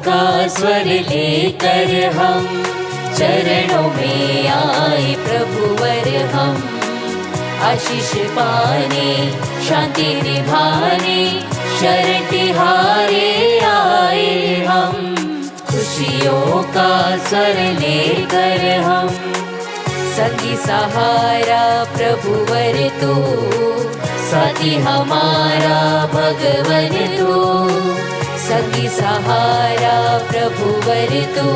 का स्वर लेकर हम चरणों में आए प्रभुवर हम। आशीष पाने शांति निभाने शरण तिहारे आए हम। खुशियों का स्वर लेकर हम संगी सहारा प्रभुवर तू, साथी हमारा भगवन तू। संगी सहारा प्रभुवर तू,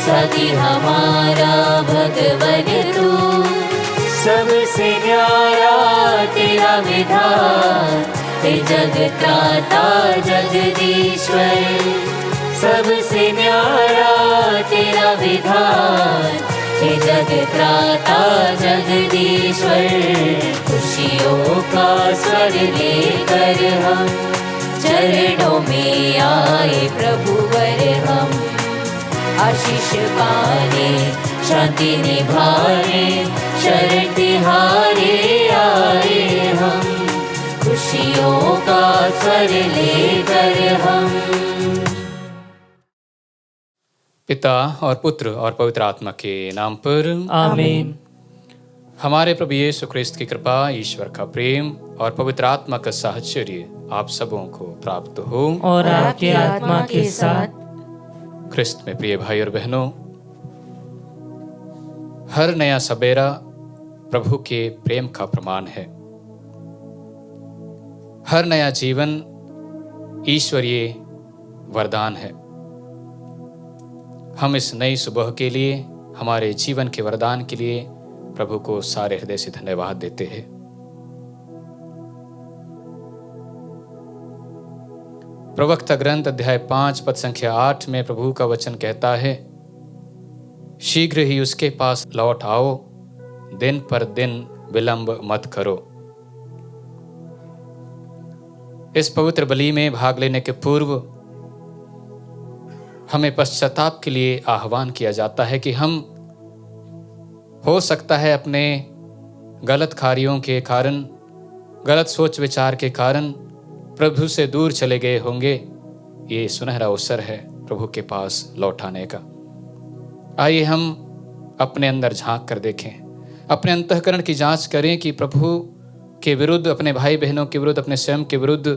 साथी हमारा भगवन तू। सबसे न्यारा तेरा विधान हे जगत्राता जगदीश्वर। सबसे न्यारा तेरा विधान हे जगत्राता जगदीश्वर। खुशियों का स्वर लेकर हम चरणों में आए प्रभुवर हम। आशीष पाने शांति निभाने शरण तिहारे आए हम। खुशियों का स्वर लेकर हम। पिता और पुत्र और पवित्र आत्मा के नाम पर आमीन। हमारे प्रभु यीशु ख्रिस्त की कृपा, ईश्वर का प्रेम और पवित्र आत्मा का साहचर्य आप सबों को प्राप्त हो और आपकी आत्मा के साथ। ख्रिस्त में प्रिय भाई और बहनों, हर नया सवेरा प्रभु के प्रेम का प्रमाण है। हर नया जीवन ईश्वरीय वरदान है। हम इस नई सुबह के लिए, हमारे जीवन के वरदान के लिए प्रभु को सारे हृदय से धन्यवाद देते हैं। प्रवक्ता ग्रंथ अध्याय 5 पद संख्या 8 में प्रभु का वचन कहता है, शीघ्र ही उसके पास लौट आओ, दिन पर दिन विलंब मत करो। इस पवित्र बलि में भाग लेने के पूर्व हमें पश्चाताप के लिए आह्वान किया जाता है कि हम हो सकता है अपने गलत कार्यों के कारण, गलत सोच विचार के कारण प्रभु से दूर चले गए होंगे। ये सुनहरा अवसर है प्रभु के पास लौट आने का। आइए हम अपने अंदर झांक कर देखें, अपने अंतःकरण की जांच करें कि प्रभु के विरुद्ध, अपने भाई बहनों के विरुद्ध, अपने स्वयं के विरुद्ध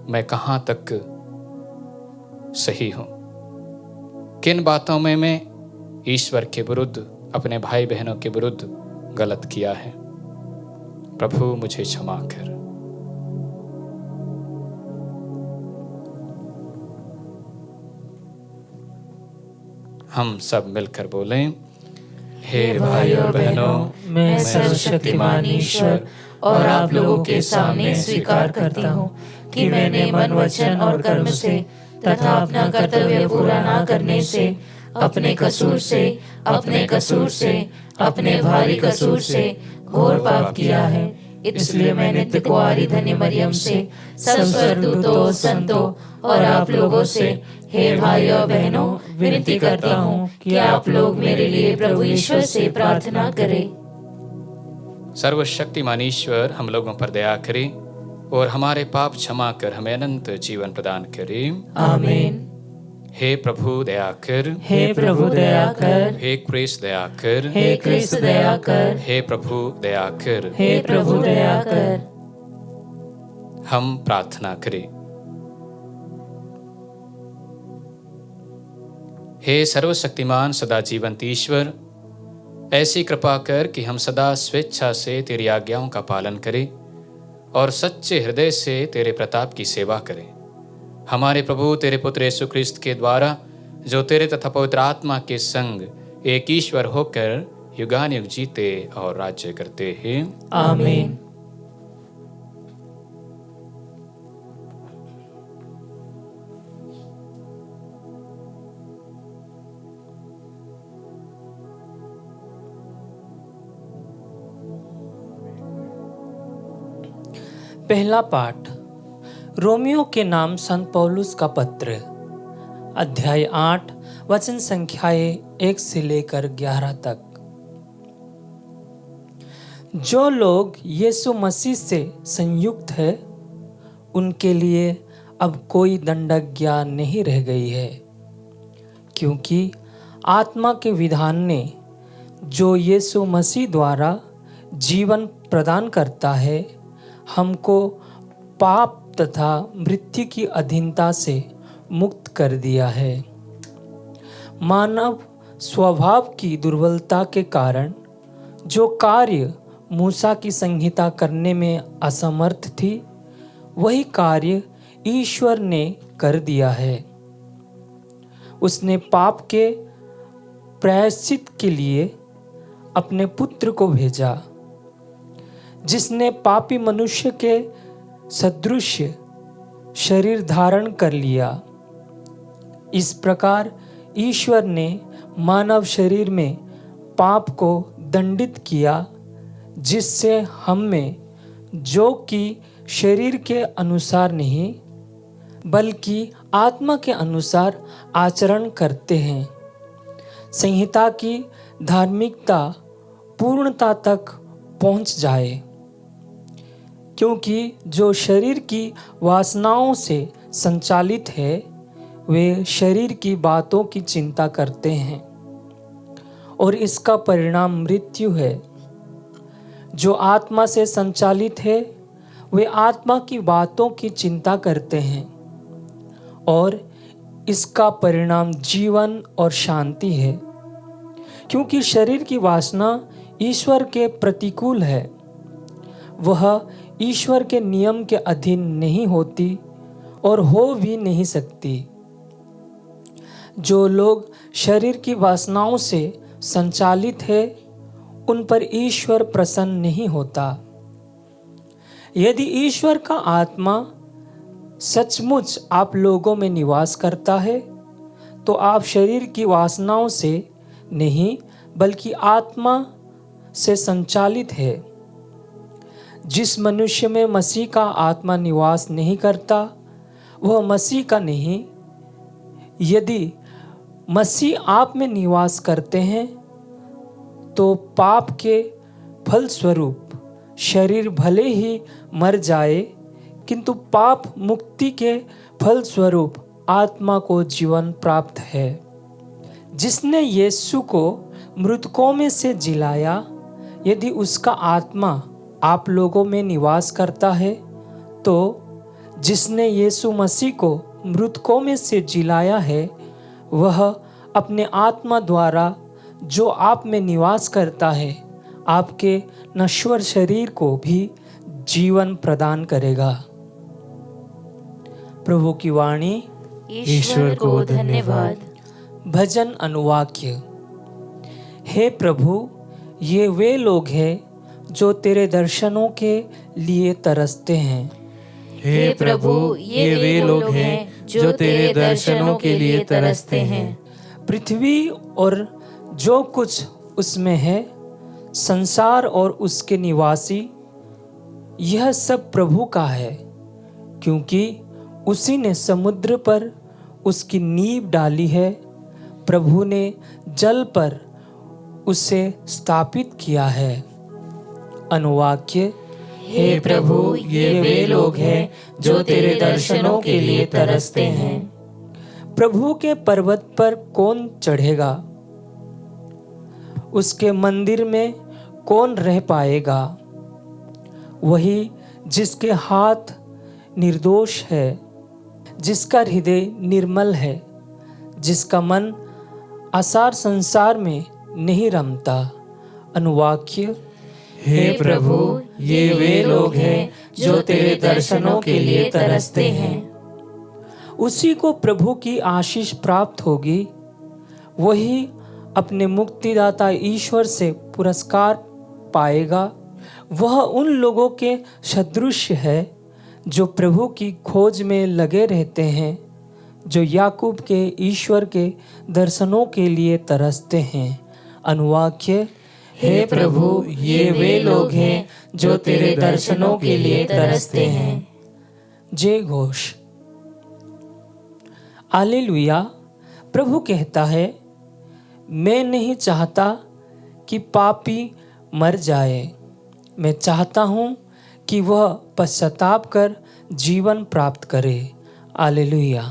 मैं कहाँ तक सही हूं। किन बातों में मैं ईश्वर के विरुद्ध, अपने भाई बहनों के विरुद्ध गलत किया है। प्रभु मुझे क्षमा कर। हम सब मिलकर बोलें, हे भाई और बहनों, मैं सर्वशक्तिमान ईश्वर और आप लोगों के सामने स्वीकार करता हूँ कि मैंने मन, वचन और कर्म से तथा अपना कर्तव्य पूरा ना करने से, अपने कसूर से, अपने भारी कसूर से घोर पाप किया है। इसलिए मैं नित्य कुंवारी धन्य मरियम से, सब स्वर्गदूतों, संतों और आप लोगों से, हे भाई और बहनों, विनती करता हूँ कि आप लोग मेरे लिए प्रभु ईश्वर से प्रार्थना करें। सर्वशक्तिमान ईश्वर हम लोगों पर दया करे और हमारे पाप क्षमा कर हमें अनंत जीवन प्रदान करे। आमीन। हे प्रभु दया कर, हे प्रभु दया कर, हे क्रिस्त दया कर, हे क्रिस्त दया कर, हे प्रभु दया कर। हे प्रभु दया कर। हम प्रार्थना करें। हे सर्वशक्तिमान सदा जीवंत ईश्वर, ऐसी कृपा कर कि हम सदा स्वेच्छा से तेरी आज्ञाओं का पालन करें और सच्चे हृदय से तेरे प्रताप की सेवा करें। हमारे प्रभु तेरे पुत्र यीशु ख्रिस्त के द्वारा, जो तेरे तथा पवित्र आत्मा के संग एक ईश्वर होकर युगानुयुग जीते और राज्य करते हैं। आमीन। पहला पाठ रोमियो के नाम संत पौलुस का पत्र, अध्याय 8 वचन संख्याएं 1 से लेकर 11 तक। जो लोग यीशु मसीह से संयुक्त है, उनके लिए अब कोई दंडाज्ञा नहीं रह गई है, क्योंकि आत्मा के विधान ने जो यीशु मसीह द्वारा जीवन प्रदान करता है, हमको पाप तथा मृत्यु की अधीनता से मुक्त कर दिया है। मानव स्वभाव की दुर्बलता के कारण जो कार्य मूसा की संहिता करने में असमर्थ थी, वही कार्य ईश्वर ने कर दिया है। उसने पाप के प्रायश्चित के लिए अपने पुत्र को भेजा, जिसने पापी मनुष्य के सदृश शरीर धारण कर लिया। इस प्रकार ईश्वर ने मानव शरीर में पाप को दंडित किया, जिससे हम में, जो कि शरीर के अनुसार नहीं बल्कि आत्मा के अनुसार आचरण करते हैं, संहिता की धार्मिकता पूर्णता तक पहुंच जाए। क्योंकि जो शरीर की वासनाओं से संचालित है, वे शरीर की बातों की चिंता करते हैं और इसका परिणाम मृत्यु है। जो आत्मा से संचालित है, वे आत्मा की बातों की चिंता करते हैं और इसका परिणाम जीवन और शांति है। क्योंकि शरीर की वासना ईश्वर के प्रतिकूल है, वह ईश्वर के नियम के अधीन नहीं होती और हो भी नहीं सकती। जो लोग शरीर की वासनाओं से संचालित है, उन पर ईश्वर प्रसन्न नहीं होता। यदि ईश्वर का आत्मा सचमुच आप लोगों में निवास करता है, तो आप शरीर की वासनाओं से नहीं बल्कि आत्मा से संचालित है। जिस मनुष्य में मसीह का आत्मा निवास नहीं करता, वह मसीह का नहीं। यदि मसीह आप में निवास करते हैं, तो पाप के फलस्वरूप शरीर भले ही मर जाए, किंतु पाप मुक्ति के फलस्वरूप आत्मा को जीवन प्राप्त है। जिसने यीशु को मृतकों में से जिलाया, यदि उसका आत्मा आप लोगों में निवास करता है, तो जिसने यीशु मसीह को मृतकों में से जिलाया है, वह अपने आत्मा द्वारा जो आप में निवास करता है, आपके नश्वर शरीर को भी जीवन प्रदान करेगा। प्रभु की वाणी। ईश्वर को धन्यवाद। भजन अनुवाक्य। हे प्रभु, ये वे लोग हैं जो तेरे दर्शनों के लिए तरसते हैं। हे प्रभु, ये वे लोग हैं जो तेरे दर्शनों के लिए तरसते हैं। पृथ्वी और जो कुछ उसमें है, संसार और उसके निवासी, यह सब प्रभु का है, क्योंकि उसी ने समुद्र पर उसकी नींव डाली है। प्रभु ने जल पर उसे स्थापित किया है। अनुवाक्य। हे प्रभु, ये वे लोग हैं जो तेरे दर्शनों के लिए तरसते हैं। प्रभु के पर्वत पर कौन चढ़ेगा? उसके मंदिर में कौन रह पाएगा? वही जिसके हाथ निर्दोष है, जिसका हृदय निर्मल है, जिसका मन आसार संसार में नहीं रमता। अनुवाक्य। हे प्रभु, ये वे लोग हैं जो तेरे दर्शनों के लिए तरसते हैं। उसी को प्रभु की आशीष प्राप्त होगी, वही अपने मुक्तिदाता ईश्वर से पुरस्कार पाएगा। वह उन लोगों के सदृश है जो प्रभु की खोज में लगे रहते हैं, जो याकूब के ईश्वर के दर्शनों के लिए तरसते हैं। अनुवाक्य। हे प्रभु, ये वे लोग हैं जो तेरे दर्शनों के लिए तरसते हैं। जय घोष। हालेलुया। प्रभु कहता है, मैं नहीं चाहता कि पापी मर जाए, मैं चाहता हूँ कि वह पश्चाताप कर जीवन प्राप्त करे। हालेलुया।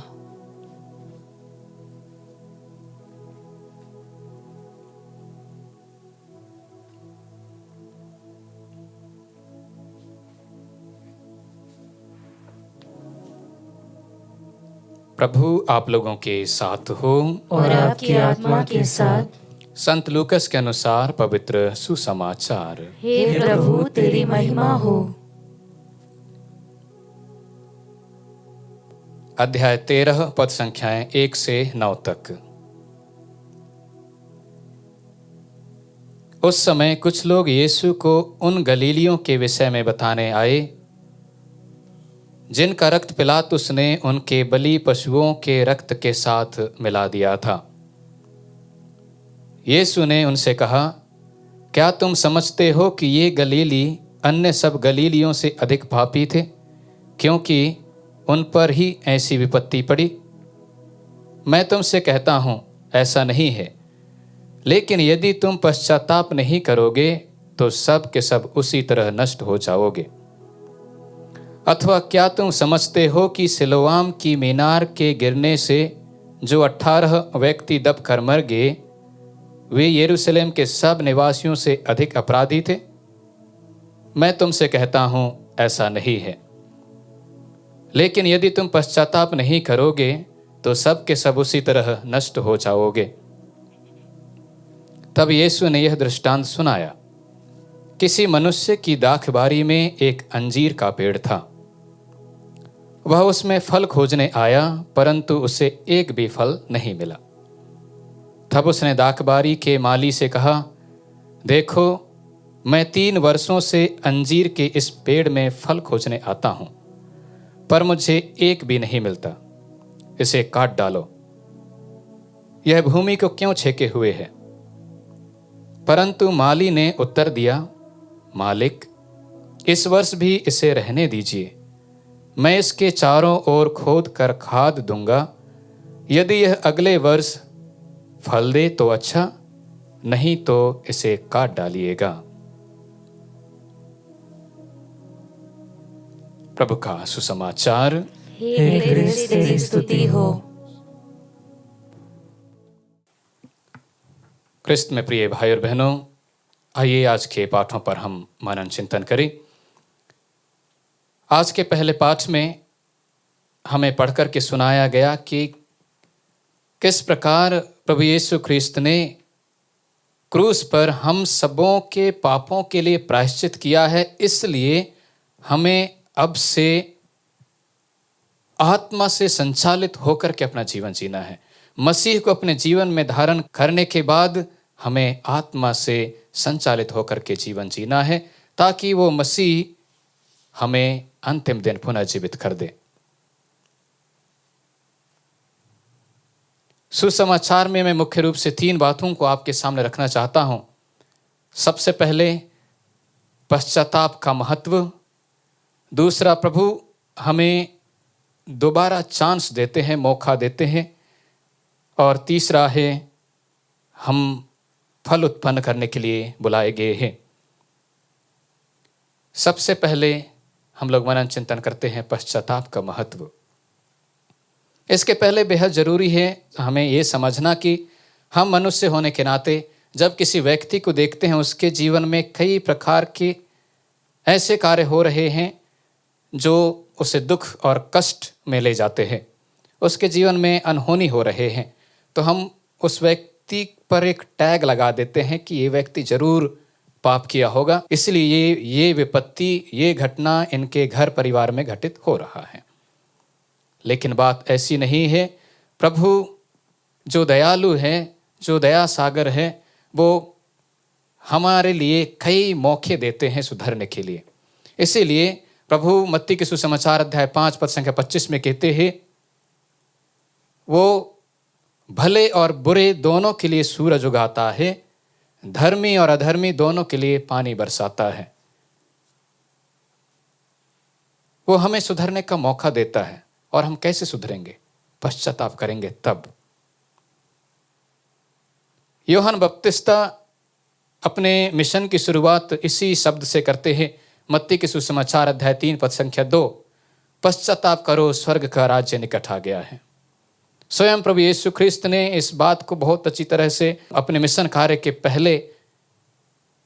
प्रभु आप लोगों के साथ हो और आपकी आत्मा के साथ। संत लूकस के अनुसार पवित्र सुसमाचार। हे प्रभु तेरी महिमा हो। अध्याय 13 पद संख्याएं 1 से 9 तक। उस समय कुछ लोग यीशु को उन गलीलियों के विषय में बताने आए जिनका रक्त पिलातुस ने उनके बलि पशुओं के रक्त के साथ मिला दिया था। यीशु ने उनसे कहा, क्या तुम समझते हो कि ये गलीली अन्य सब गलीलियों से अधिक पापी थे, क्योंकि उन पर ही ऐसी विपत्ति पड़ी? मैं तुमसे कहता हूँ ऐसा नहीं है, लेकिन यदि तुम पश्चाताप नहीं करोगे तो सब के सब उसी तरह नष्ट हो जाओगे। अथवा क्या तुम समझते हो कि सिलोआम की मीनार के गिरने से जो 18 व्यक्ति दब कर मर गए, वे यरूशलेम के सब निवासियों से अधिक अपराधी थे? मैं तुमसे कहता हूं ऐसा नहीं है। लेकिन यदि तुम पश्चाताप नहीं करोगे तो सब के सब उसी तरह नष्ट हो जाओगे। तब यीशु ने यह दृष्टांत सुनाया। किसी मनुष्य की दाखबारी में एक अंजीर का पेड़ था। वह उसमें फल खोजने आया, परंतु उसे एक भी फल नहीं मिला। तब उसने दाखबारी के माली से कहा, देखो, मैं 3 वर्षों से अंजीर के इस पेड़ में फल खोजने आता हूं, पर मुझे एक भी नहीं मिलता। इसे काट डालो। यह भूमि को क्यों छेके हुए है? परंतु माली ने उत्तर दिया, मालिक, इस वर्ष भी इसे रहने दीजिए। मैं इसके चारों ओर खोद कर खाद दूंगा। यदि यह अगले वर्ष फल दे तो अच्छा, नहीं तो इसे काट डालिएगा। प्रभु का सुसमाचार। हे क्रिस्त तेरी स्तुति हो। क्रिस्त में प्रिय भाई और बहनों, आइए आज के पाठों पर हम मनन चिंतन करें। आज के पहले पाठ में हमें पढ़कर के सुनाया गया कि किस प्रकार प्रभु यीशु ख्रिस्त ने क्रूस पर हम सबों के पापों के लिए प्रायश्चित किया है। इसलिए हमें अब से आत्मा से संचालित होकर के अपना जीवन जीना है। मसीह को अपने जीवन में धारण करने के बाद हमें आत्मा से संचालित होकर के जीवन जीना है, ताकि वो मसीह हमें अंतिम दिन पुनः जीवित कर दे। सुसमाचार में मैं मुख्य रूप से 3 बातों को आपके सामने रखना चाहता हूं। सबसे पहले पश्चाताप का महत्व, दूसरा प्रभु हमें दोबारा चांस देते हैं, मौका देते हैं, और तीसरा है हम फल उत्पन्न करने के लिए बुलाए गए हैं। सबसे पहले हम लोग मनन चिंतन करते हैं पश्चाताप का महत्व। इसके पहले बेहद जरूरी है हमें ये समझना कि हम मनुष्य होने के नाते जब किसी व्यक्ति को देखते हैं, उसके जीवन में कई प्रकार के ऐसे कार्य हो रहे हैं जो उसे दुख और कष्ट में ले जाते हैं, उसके जीवन में अनहोनी हो रहे हैं, तो हम उस व्यक्ति पर एक टैग लगा देते हैं कि ये व्यक्ति जरूर पाप किया होगा, इसलिए ये विपत्ति, ये घटना इनके घर परिवार में घटित हो रहा है। लेकिन बात ऐसी नहीं है। प्रभु जो दयालु है, जो दया सागर है, वो हमारे लिए कई मौके देते हैं सुधरने के लिए। इसीलिए प्रभु मत्ती के सुसमाचार अध्याय 5 पद संख्या 25 में कहते हैं, वो भले और बुरे दोनों के लिए सूरज उगाता है, धर्मी और अधर्मी दोनों के लिए पानी बरसाता है। वो हमें सुधरने का मौका देता है। और हम कैसे सुधरेंगे? पश्चाताप करेंगे तब। यूहन्ना बपतिस्ता अपने मिशन की शुरुआत इसी शब्द से करते हैं। मत्ती के सुसमाचार अध्याय 3 पद संख्या 2, पश्चाताप करो, स्वर्ग का राज्य निकट आ गया है। स्वयं प्रभु यीशु ख्रिस्त ने इस बात को बहुत अच्छी तरह से अपने मिशन कार्य के पहले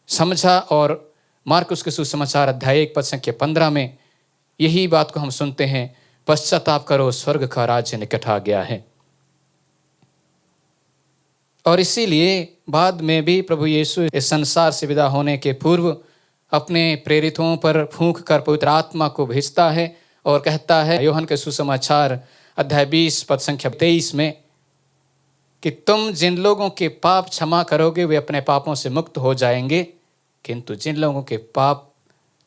समझा, और मार्कुस के सुसमाचार अध्याय 1:15 में यही बात को हम सुनते हैं, पश्चाताप करो, स्वर्ग का राज्य निकट आ गया है। और इसीलिए बाद में भी प्रभु यीशु इस संसार से विदा होने के पूर्व अपने प्रेरितों पर फूंक कर पवित्र आत्मा को भेजता है और कहता है यूहन्ना के सुसमाचार अध्याय 20:23 में कि तुम जिन लोगों के पाप क्षमा करोगे वे अपने पापों से मुक्त हो जाएंगे, किंतु जिन लोगों के पाप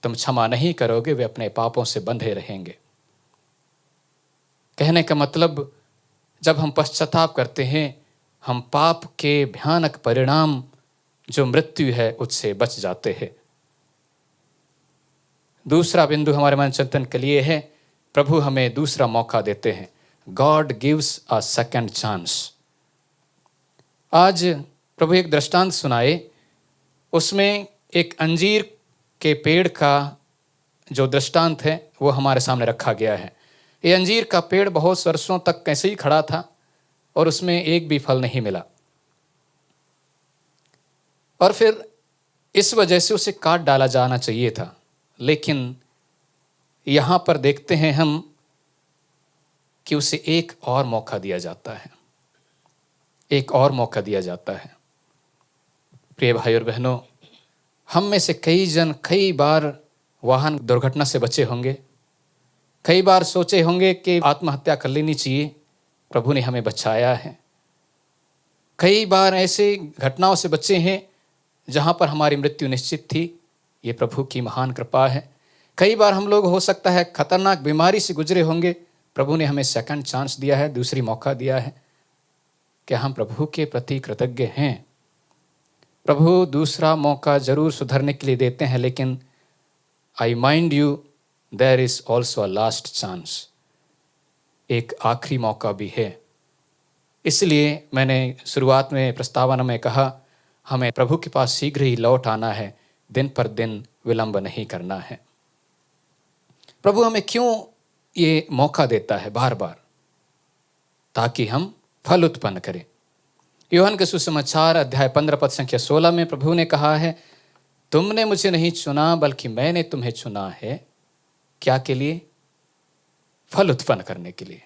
तुम क्षमा नहीं करोगे वे अपने पापों से बंधे रहेंगे। कहने का मतलब, जब हम पश्चाताप करते हैं हम पाप के भयानक परिणाम जो मृत्यु है उससे बच जाते हैं। दूसरा बिंदु हमारे मन चिंतन के लिए है, प्रभु हमें दूसरा मौका देते हैं। God gives a second chance. आज प्रभु एक दृष्टांत सुनाए, उसमें एक अंजीर के पेड़ का जो दृष्टांत है वो हमारे सामने रखा गया है। ये अंजीर का पेड़ बहुत वर्षों तक कैसे ही खड़ा था और उसमें एक भी फल नहीं मिला, और फिर इस वजह से उसे काट डाला जाना चाहिए था। लेकिन यहाँ पर देखते हैं हम कि उसे एक और मौका दिया जाता है, एक और मौका दिया जाता है। प्रिय भाई और बहनों, हम में से कई जन कई बार वाहन दुर्घटना से बचे होंगे, कई बार सोचे होंगे कि आत्महत्या कर लेनी चाहिए, प्रभु ने हमें बचाया है। कई बार ऐसे घटनाओं से बचे हैं जहाँ पर हमारी मृत्यु निश्चित थी, ये प्रभु की महान कृपा है। कई बार हम लोग हो सकता है खतरनाक बीमारी से गुजरे होंगे, प्रभु ने हमें सेकंड चांस दिया है, दूसरी मौका दिया है। क्या हम प्रभु के प्रति कृतज्ञ हैं? प्रभु दूसरा मौका जरूर सुधरने के लिए देते हैं, लेकिन I mind you there is also a last chance, एक आखिरी मौका भी है। इसलिए मैंने शुरुआत में प्रस्तावना में कहा, हमें प्रभु के पास शीघ्र ही लौट आना है, दिन पर दिन विलंब नहीं करना है। प्रभु हमें क्यों ये मौका देता है बार बार? ताकि हम फल उत्पन्न करें। यूहन्ना के सुसमाचार अध्याय 15:16 में प्रभु ने कहा है, तुमने मुझे नहीं चुना बल्कि मैंने तुम्हें चुना है। क्या के लिए? फल उत्पन्न करने के लिए,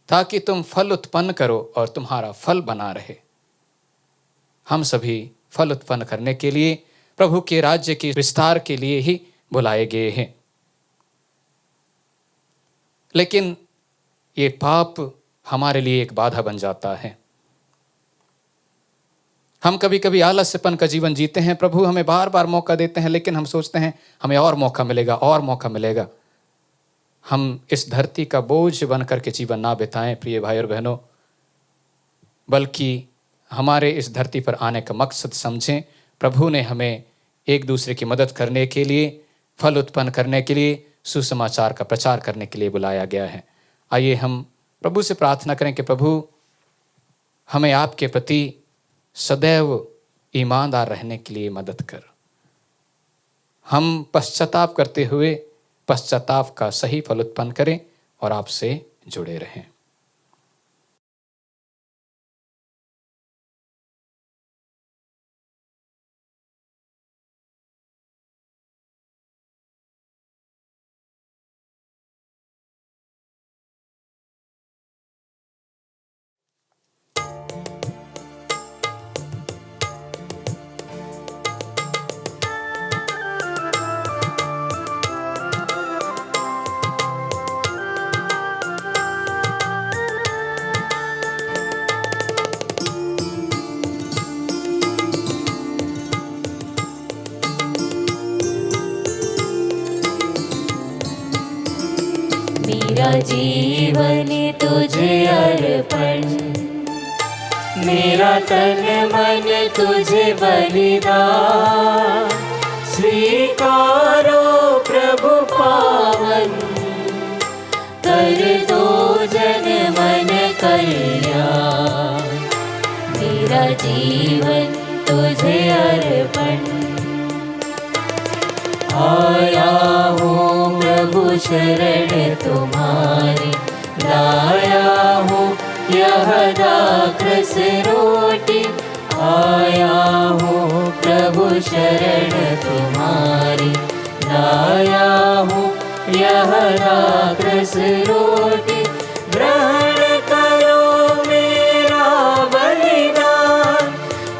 ताकि तुम फल उत्पन्न करो और तुम्हारा फल बना रहे। हम सभी फल उत्पन्न करने के लिए, प्रभु के राज्य के विस्तार के लिए ही बुलाए गए हैं। लेकिन ये पाप हमारे लिए एक बाधा बन जाता है। हम कभी कभी आलस्यपन का जीवन जीते हैं। प्रभु हमें बार बार मौका देते हैं, लेकिन हम सोचते हैं हमें और मौका मिलेगा, और मौका मिलेगा। हम इस धरती का बोझ बन करके जीवन ना बिताएं प्रिय भाई और बहनों, बल्कि हमारे इस धरती पर आने का मकसद समझें। प्रभु ने हमें एक दूसरे की मदद करने के लिए, फल उत्पन्न करने के लिए, सुसमाचार का प्रचार करने के लिए बुलाया गया है। आइए हम प्रभु से प्रार्थना करें कि प्रभु हमें आपके प्रति सदैव ईमानदार रहने के लिए मदद कर। हम पश्चाताप करते हुए पश्चाताप का सही फल उत्पन्न करें और आपसे जुड़े रहें। मेरा जीवन तुझे अर्पण, मेरा तन मन तुझे बलिदान। स्वीकारो प्रभु पावन, कर दो जन मन कल्याण। मेरा जीवन तुझे अर्पण, आया हूँ प्रभु शरण तुम्हारी, लाया हूँ यह दाखरस रोटी, आया हूँ प्रभु शरण तुम्हारी, लाया हूँ यह दाखरस रोटी। ग्रहण करो मेरा बलिदान,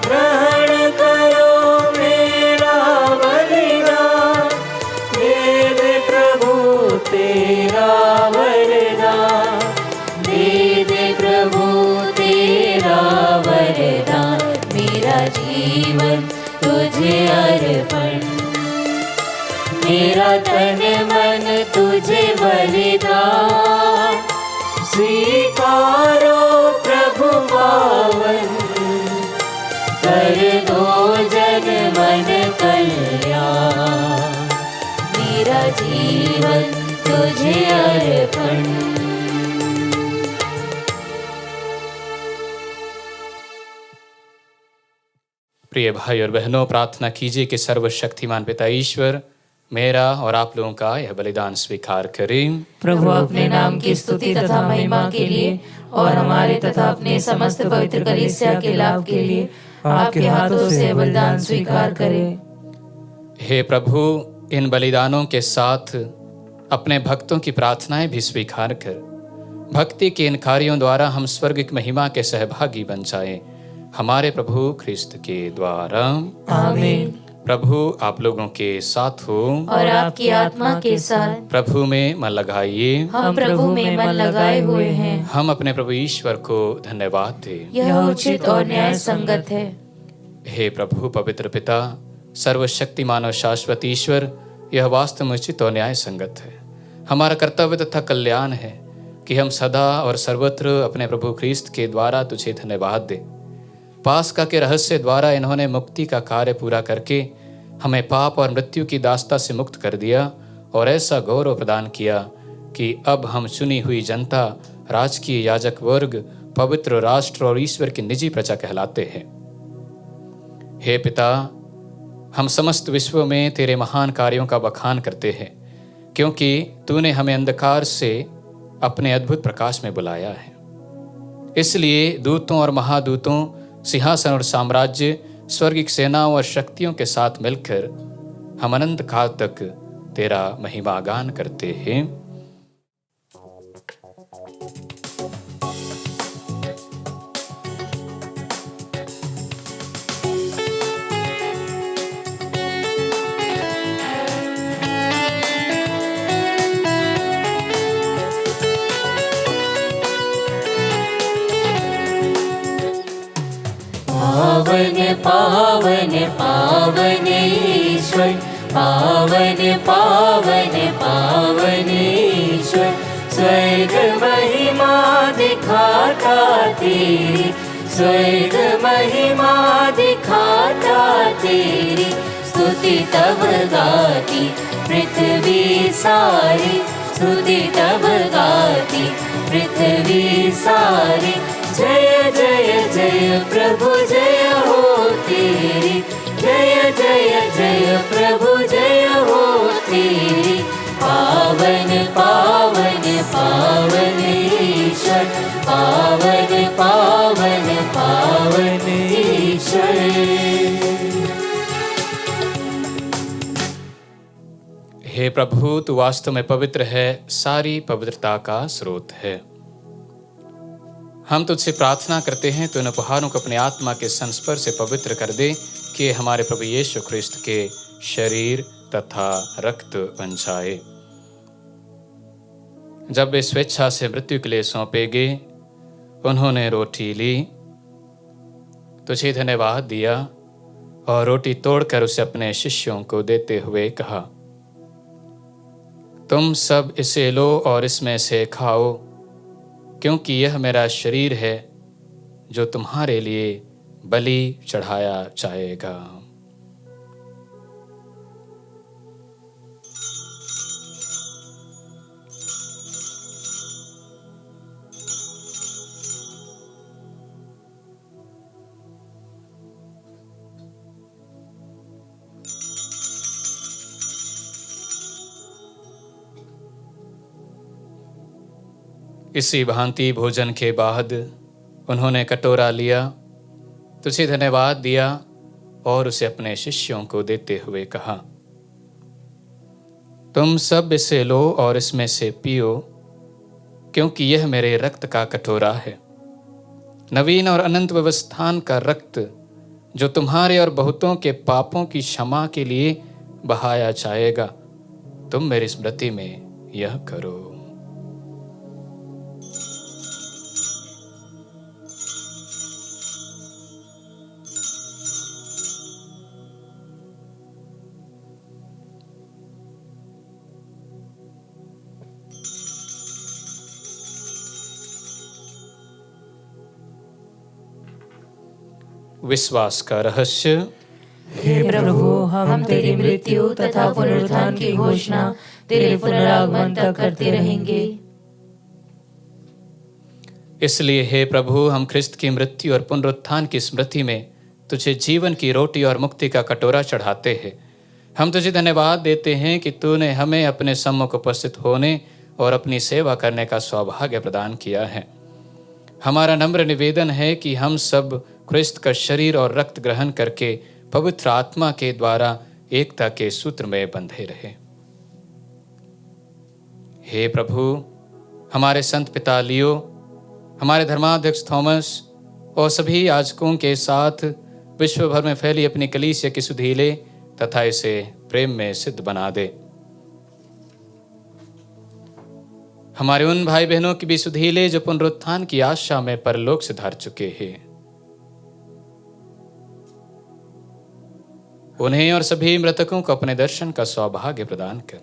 ग्रहण करो मेरा बलिदान, दे दे प्रभु तेरा वरदान, दे दे प्रभु तेरा वरदान। मेरा जीवन तुझे अर्पण, मेरा तन मन तुझे बलिदान, स्वीकारो प्रभु पावन, कर दो जन मन कल्याण। मेरा जीवन तुझे अर्पण। प्रिय भाई और बहनों, प्रार्थना कीजिए कि सर्वशक्तिमान पिता ईश्वर मेरा और आप लोगों का यह बलिदान स्वीकार करें। प्रभु अपने नाम की स्तुति तथा महिमा के लिए और हमारे तथा अपने समस्त पवित्र कलीसिया के लाभ के लिए आपके हाथों से बलिदान स्वीकार करें। हे प्रभु, इन बलिदानों के साथ अपने भक्तों की प्रार्थनाएं भी स्वीकार कर भक्ति के इन कार्यों द्वारा हम स्वर्ग की महिमा के सहभागी बन जाएं, हमारे प्रभु ख्रिस्त के द्वारा। आमीन। प्रभु आप लोगों के साथ हो और आपकी आत्मा के साथ। प्रभु में मन लगाइए। हम प्रभु में मन लगाए हुए हैं। हम अपने प्रभु ईश्वर को धन्यवाद दें। यह उचित और न्याय संगत है। हे प्रभु पवित्र पिता, सर्वशक्तिमान और शाश्वत ईश्वर, यह वास्तव में उचित और न्याय संगत है। हमारा कर्तव्य तथा कल्याण है कि हम सदा और सर्वत्र अपने प्रभु ख्रिस्त के द्वारा तुझे धन्यवाद दें। पास्का के रहस्य द्वारा इन्होंने मुक्ति का कार्य पूरा करके हमें पाप और मृत्यु की दास्ता से मुक्त कर दिया और ऐसा गौरव प्रदान किया कि अब हम चुनी हुई जनता, राजकीय याजक वर्ग, पवित्र राष्ट्र और ईश्वर की निजी प्रजा कहलाते हैं। हे पिता, हम समस्त विश्व में तेरे महान कार्यों का बखान करते हैं, क्योंकि तूने हमें अंधकार से अपने अद्भुत प्रकाश में बुलाया है। इसलिए दूतों और महादूतों, सिंहासन और साम्राज्य, स्वर्गिक सेनाओं और शक्तियों के साथ मिलकर हम अनंत काल तक तेरा महिमा गान करते हैं। पावन पावन पावन ईश्वर, पावन पावन पावन ईश्वर, स्वर्ग महिमा दिखाता तेरी, स्वर्ग महिमा दिखाता तेरी, स्तुति तब गाती पृथ्वी सारी, स्तुति तब गाती पृथ्वी सारी। जय जय जय प्रभु जय हो तेरी, जय जय जय प्रभु जय हो तेरी। पावन पावन पावन ईश्वर, पावन पावन पावन ईश्वर। हे प्रभु, तू वास्तव में पवित्र है, सारी पवित्रता का स्रोत है। हम तुझसे प्रार्थना करते हैं तो इन उपहारों को अपने आत्मा के संस्पर्श से पवित्र कर दे कि हमारे प्रभु यीशु ख्रिस्त के शरीर तथा रक्त बन जाए। जब वे स्वेच्छा से मृत्यु के लिए सौंपे गए, उन्होंने रोटी ली, तुझे धन्यवाद दिया और रोटी तोड़कर उसे अपने शिष्यों को देते हुए कहा, तुम सब इसे लो और इसमें से खाओ, क्योंकि यह मेरा शरीर है जो तुम्हारे लिए बलि चढ़ाया जाएगा। इसी भांति भोजन के बाद उन्होंने कटोरा लिया, तुझे धन्यवाद दिया और उसे अपने शिष्यों को देते हुए कहा, तुम सब इसे लो और इसमें से पियो, क्योंकि यह मेरे रक्त का कटोरा है, नवीन और अनंत व्यवस्थान का रक्त, जो तुम्हारे और बहुतों के पापों की क्षमा के लिए बहाया जाएगा। तुम मेरी स्मृति में यह करो। विश्वास का रहस्य। हे प्रभु, हम तेरी मृत्यु तथा पुनरुत्थान की घोषणा तेरे पुनरागमन तक करते रहेंगे। इसलिए हे प्रभु, हम ख्रिस्त की मृत्यु और पुनरुत्थान की स्मृति में तुझे जीवन की रोटी और मुक्ति का कटोरा चढ़ाते हैं। हम तुझे धन्यवाद देते हैं कि तूने हमें अपने सम्मुख उपस्थित होने और अपनी सेवा करने का सौभाग्य प्रदान किया है। हमारा नम्र निवेदन है कि हम सब ख्रिस्त का शरीर और रक्त ग्रहण करके पवित्र आत्मा के द्वारा एकता के सूत्र में बंधे रहे। हे प्रभु, हमारे संत पिता लियो, हमारे धर्माध्यक्ष थॉमस और सभी याजकों के साथ विश्व भर में फैली अपनी कलीसिया की सुधि ले तथा इसे प्रेम में सिद्ध बना दे। हमारे उन भाई बहनों की भी सुधि ले जो पुनरुत्थान की आशा में परलोक से धार चुके हैं। उन्हें और सभी मृतकों को अपने दर्शन का सौभाग्य प्रदान कर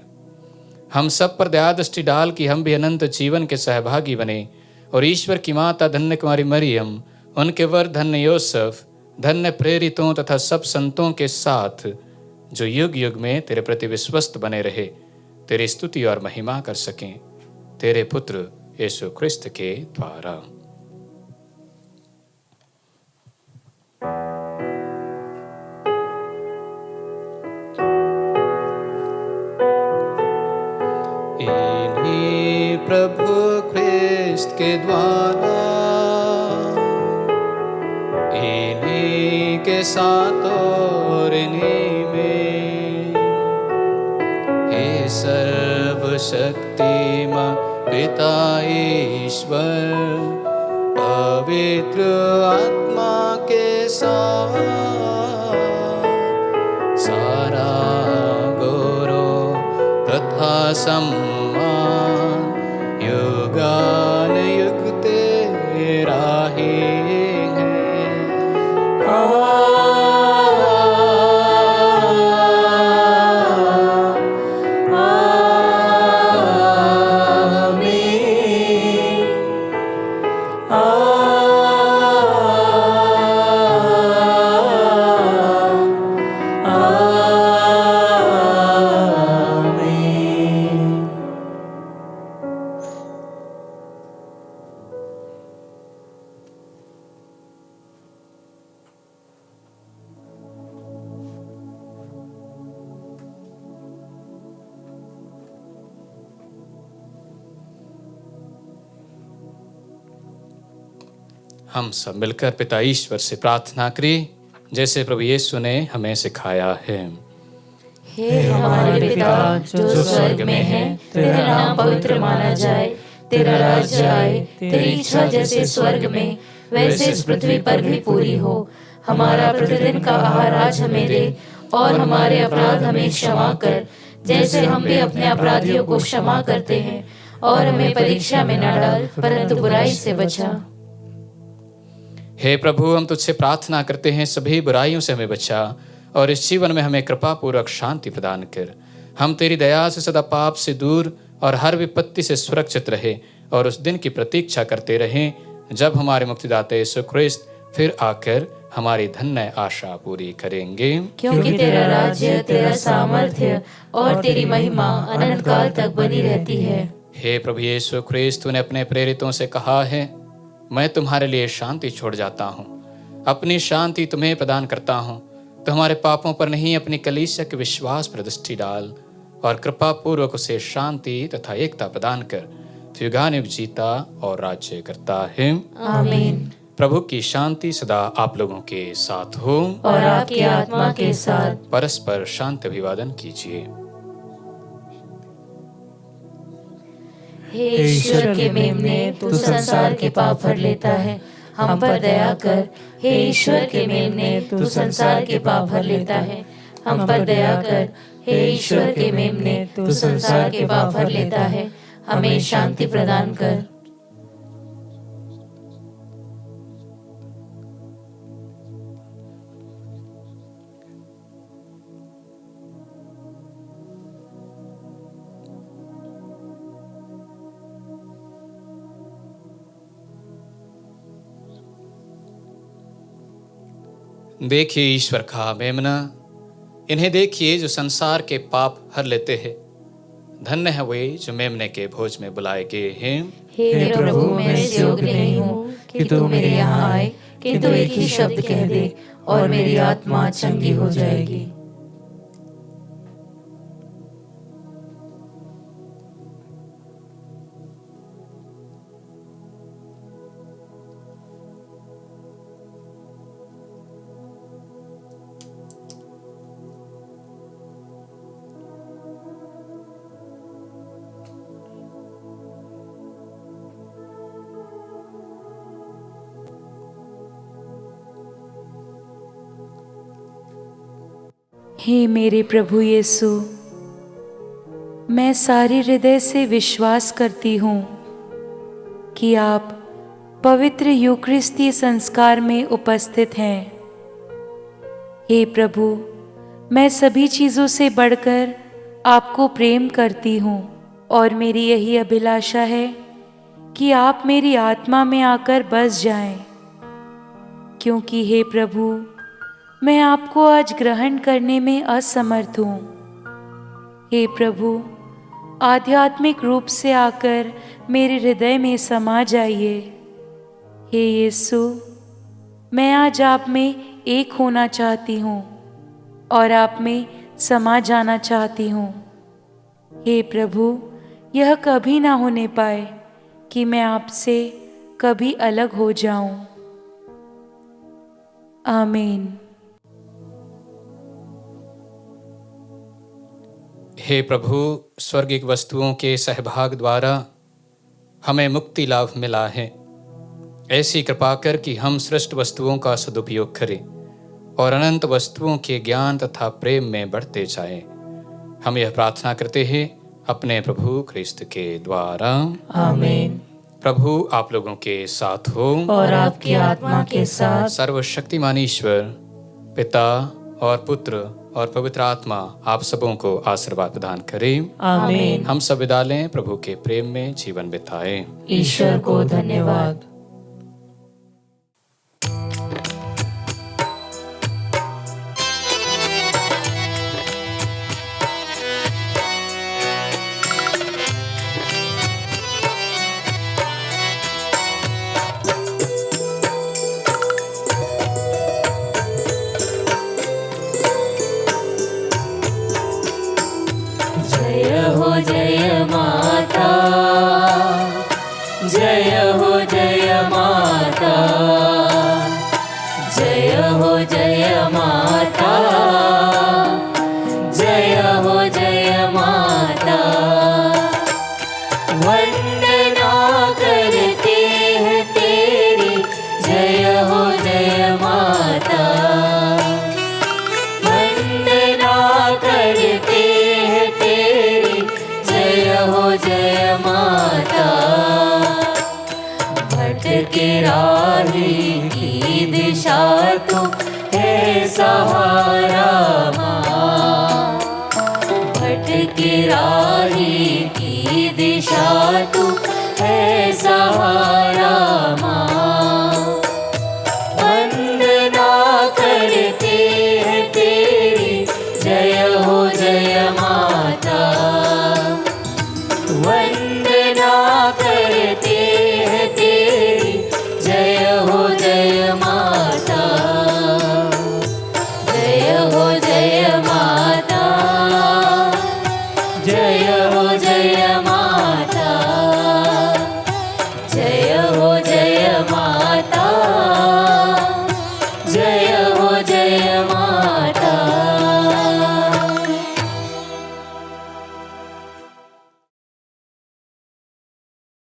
हम सब पर दया दृष्टि डाल कि हम भी अनंत जीवन के सहभागी बने और ईश्वर की माता धन्य कुमारी मरियम, उनके वर धन्य योसेफ, धन्य प्रेरितों तथा सब संतों के साथ जो युग युग में तेरे प्रति विश्वस्त बने रहे, तेरी स्तुति और महिमा कर सकें तेरे पुत्र यीशु ख्रिस्त के द्वारा। इन्हीं प्रभु ख्रिस्त के द्वारा, इन्हीं के साथ और इन्हीं में, हे सर्वशक्तिमान पिता ईश्वर, पवित्र आत्मा के साथ सारा गौरव तथा सम्मान युगान युग तेरा ही है। हम सब मिलकर पिता ईश्वर से प्रार्थना करें जैसे प्रभु यीशु ने हमें सिखाया है। हे हमारे पिता जो स्वर्ग में है, तेरा नाम पवित्र माना जाए, तेरा राज्य आए, तेरी इच्छा जैसे स्वर्ग में वैसे इस पृथ्वी पर भी पूरी हो। हमारा प्रतिदिन का आहार आज हमें दे और हमारे अपराध हमें क्षमा कर, जैसे हम भी अपने अपराधियों को क्षमा करते हैं, और हमें परीक्षा में न डाल परंतु बुराई से बचा। हे प्रभु, हम तुझसे प्रार्थना करते हैं सभी बुराइयों से हमें बचा और इस जीवन में हमें कृपा पूर्वक शांति प्रदान कर। हम तेरी दया से सदा पाप से दूर और हर विपत्ति से सुरक्षित रहे और उस दिन की प्रतीक्षा करते रहें जब हमारे मुक्तिदाता यीशु ख्रिस्त फिर आकर हमारी धन्य आशा पूरी करेंगे। क्योंकि तेरा राज्य, तेरा सामर्थ्य और तेरी महिमा अनंत काल तक बनी रहती है। हे प्रभु यीशु ख्रिस्त, तूने अपने प्रेरितों से कहा है, मैं तुम्हारे लिए शांति छोड़ जाता हूँ, अपनी शांति तुम्हें प्रदान करता हूँ। तो हमारे पापों पर नहीं, अपनी कलीसिया के विश्वास पर दृष्टि डाल और कृपा पूर्वक उसे शांति तथा एकता प्रदान कर। युगानुयुग जीता और राज्य करता है। आमीन। प्रभु की शांति सदा आप लोगों के साथ हो और आपकी आत्मा के साथ। परस्पर शांति अभिवादन कीजिए। हे ईश्वर के मेमने, तू संसार के पाप भर लेता है, हम पर दया कर। हे ईश्वर के मेमने, तू संसार के पाप भर लेता है, हम पर दया कर। हे ईश्वर के मेमने, तू संसार के पाप भर लेता है, हमें शांति प्रदान कर। देखिए ईश्वर का मेमना, इन्हें देखिए जो संसार के पाप हर लेते हैं। धन्य है वे जो मेमने के भोज में बुलाए गए हैं। हे प्रभु, मैं इस योग्य नहीं हूँ कि तू मेरे यहाँ आए, किंतु एक ही शब्द कह दे और मेरी आत्मा चंगी हो जाएगी। हे मेरे प्रभु यीशु, मैं सारे हृदय से विश्वास करती हूँ कि आप पवित्र यूकरिस्ती संस्कार में उपस्थित हैं। हे प्रभु, मैं सभी चीज़ों से बढ़कर आपको प्रेम करती हूँ और मेरी यही अभिलाषा है कि आप मेरी आत्मा में आकर बस जाएं, क्योंकि हे प्रभु, मैं आपको आज ग्रहण करने में असमर्थ हूँ। हे प्रभु, आध्यात्मिक रूप से आकर मेरे हृदय में समा जाइए। हे यीशु, मैं आज आप में एक होना चाहती हूँ और आप में समा जाना चाहती हूँ। हे प्रभु, यह कभी ना होने पाए कि मैं आपसे कभी अलग हो जाऊं। आमीन। हे प्रभु, स्वर्गिक वस्तुओं के सहभाग द्वारा हमें मुक्ति लाभ मिला है। ऐसी कृपा कर कि हम श्रेष्ठ वस्तुओं का सदुपयोग करें और अनंत वस्तुओं के ज्ञान तथा प्रेम में बढ़ते जाएं। हम यह प्रार्थना करते हैं अपने प्रभु ख्रिस्त के द्वारा। आमीन। प्रभु आप लोगों के साथ हो और आपकी आत्मा के साथ। सर्वशक्तिमान ईश्वर पिता और पुत्र और पवित्र आत्मा आप सबों को आशीर्वाद प्रदान करें। आमीन। हम सब विदा लें, प्रभु के प्रेम में जीवन बिताएं। ईश्वर को धन्यवाद। जय माता, जय हो जय माता, जय हो जय माता, जय हो जय माता। वंदना करते हैं तेरी, जय हो जय माता। वंदना करते हैं तेरी, जय हो जय माता। भटके राही की दिशा तू है सहारा,